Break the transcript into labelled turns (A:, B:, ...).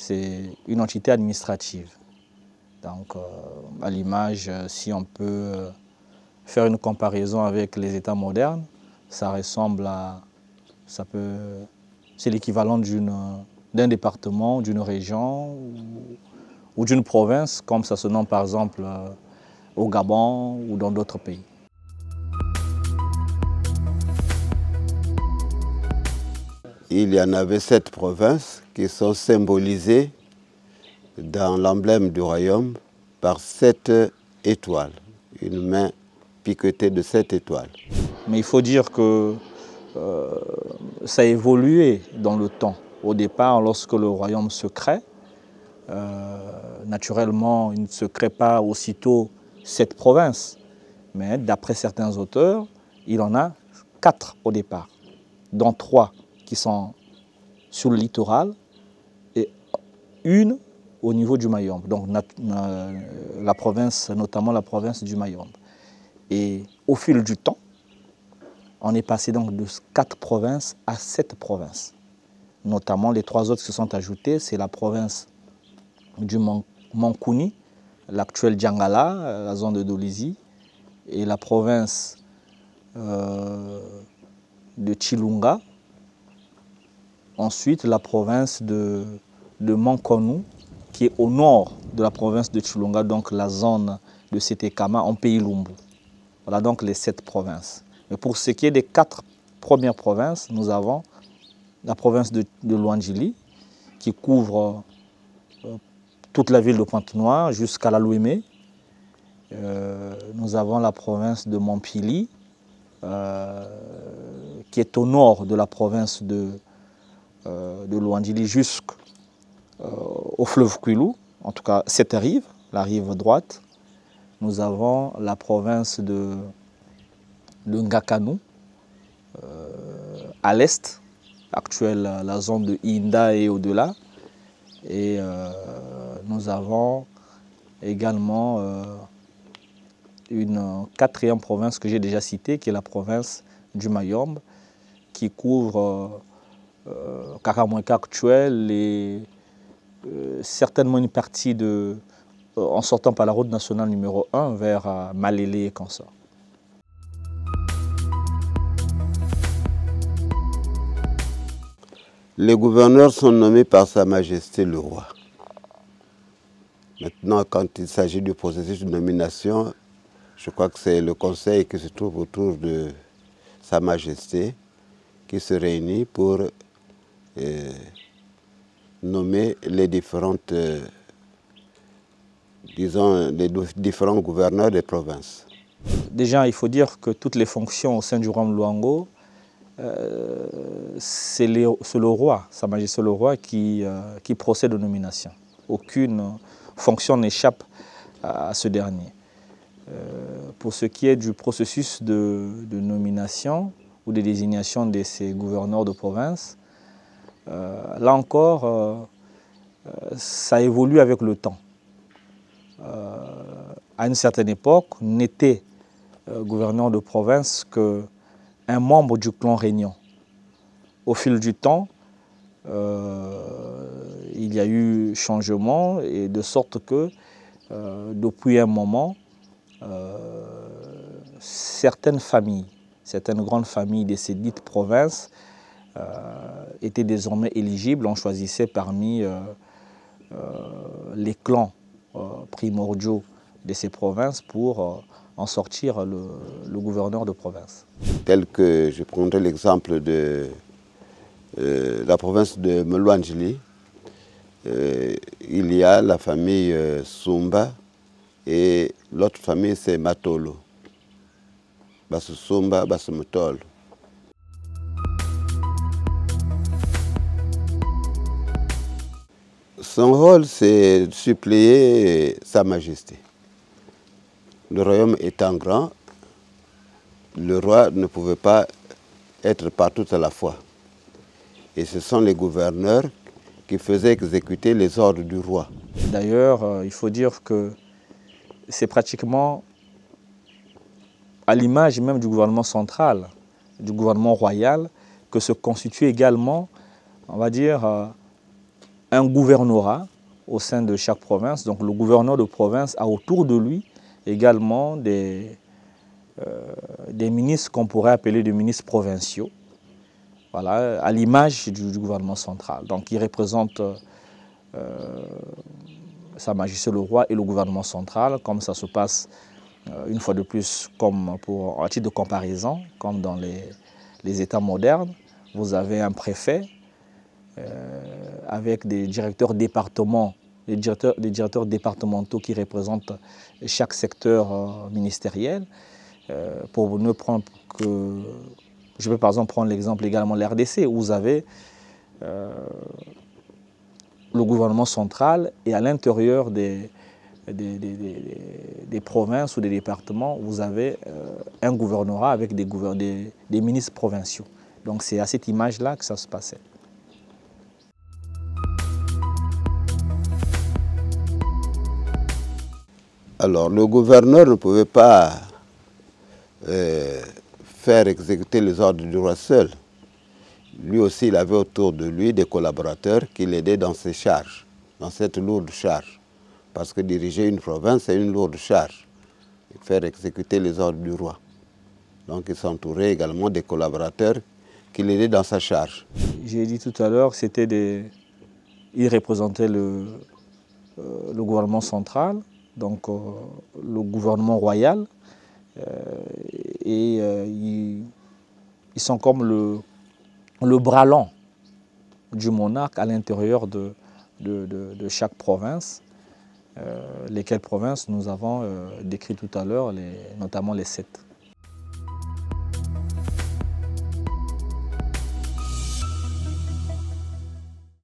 A: c'est une entité administrative. Donc, à l'image, si on peut faire une comparaison avec les États modernes, ça ressemble à... c'est l'équivalent d'un département, d'une région ou d'une province, comme ça se nomme par exemple au Gabon ou dans d'autres pays.
B: Il y en avait 7 provinces qui sont symbolisées dans l'emblème du royaume par 7 étoiles, une main piquetée de 7 étoiles.
A: Mais il faut dire que ça a évolué dans le temps. Au départ, lorsque le royaume se crée, naturellement, il ne se crée pas aussitôt 7 provinces. Mais d'après certains auteurs, il en a 4 au départ, dont 3 qui sont sur le littoral et une au niveau du Mayombe, donc la province, notamment la province du Mayombe. Et au fil du temps, on est passé donc de 4 provinces à 7 provinces. Notamment les 3 autres qui se sont ajoutées, c'est la province du Mankouni, l'actuelle Djangala, la zone de Dolisie, et la province de Chilunga. Ensuite, la province de Mankonou, qui est au nord de la province de Chilunga, donc la zone de Setekama en pays Lumbu. Voilà donc les 7 provinces. Mais pour ce qui est des 4 premières provinces, nous avons la province de Luandjili, qui couvre toute la ville de Pointe-Noire jusqu'à la Louémé. Nous avons la province de Montpili, qui est au nord de la province de Luandjili jusqu'au fleuve Kwilu, en tout cas cette rive, la rive droite. Nous avons la province de Ngakanou, à l'est, actuelle la zone de Inda et au-delà. Et nous avons également une 4e province que j'ai déjà citée, qui est la province du Mayombe, qui couvre Kakamweka actuel et certainement une partie en sortant par la route nationale numéro 1 vers Malélé et consorts.
B: Les gouverneurs sont nommés par Sa Majesté le Roi. Maintenant, quand il s'agit du processus de nomination, je crois que c'est le conseil qui se trouve autour de Sa Majesté qui se réunit pour nommer les différentes, les différents gouverneurs des provinces.
A: Déjà, il faut dire que toutes les fonctions au sein du royaume Luango, c'est le roi, Sa Majesté le roi, qui procède aux nominations. Aucune fonction n'échappe à ce dernier. Pour ce qui est du processus de nomination ou de désignation de ces gouverneurs de province, là encore, ça évolue avec le temps. À une certaine époque, n'était gouverneur de province qu'un membre du clan régnant. Au fil du temps, il y a eu changement, et de sorte que depuis un moment, certaines familles, certaines grandes familles de ces dites provinces étaient désormais éligibles. On choisissait parmi les clans primordiaux de ces provinces pour en sortir le gouverneur de province.
B: Tel que je prendrai l'exemple de la province de Luandjili, il y a la famille Sumba et l'autre famille c'est Matolo. Basu Sumba, Basu Matolo. Son rôle, c'est de suppléer Sa Majesté. Le royaume étant grand, le roi ne pouvait pas être partout à la fois. Et ce sont les gouverneurs qui faisaient exécuter les ordres du roi.
A: D'ailleurs, il faut dire que c'est pratiquement à l'image même du gouvernement central, du gouvernement royal, que se constitue également, on va dire, un gouvernorat au sein de chaque province. Donc le gouverneur de province a autour de lui également des ministres qu'on pourrait appeler des ministres provinciaux, voilà, à l'image du gouvernement central. Donc ils représentent Sa Majesté le Roi et le gouvernement central, comme ça se passe une fois de plus, comme à titre de comparaison, comme dans les États modernes. Vous avez un préfet avec des directeurs départementaux qui représentent chaque secteur ministériel. Pour ne prendre que... Je peux par exemple prendre l'exemple également de l'RDC, où vous avez le gouvernement central et à l'intérieur des provinces ou des départements, vous avez un gouvernorat avec des ministres provinciaux. Donc c'est à cette image-là que ça se passait.
B: Alors le gouverneur ne pouvait pas faire exécuter les ordres du roi seul. Lui aussi, il avait autour de lui des collaborateurs qui l'aidaient dans ses charges, dans cette lourde charge. Parce que diriger une province, c'est une lourde charge. Faire exécuter les ordres du roi. Donc il s'entourait également des collaborateurs qui l'aidaient dans sa charge.
A: J'ai dit tout à l'heure que il représentait le gouvernement central, donc le gouvernement royal. Ils sont comme le bras long du monarque à l'intérieur de chaque province. Lesquelles provinces nous avons décrit tout à l'heure, notamment les 7.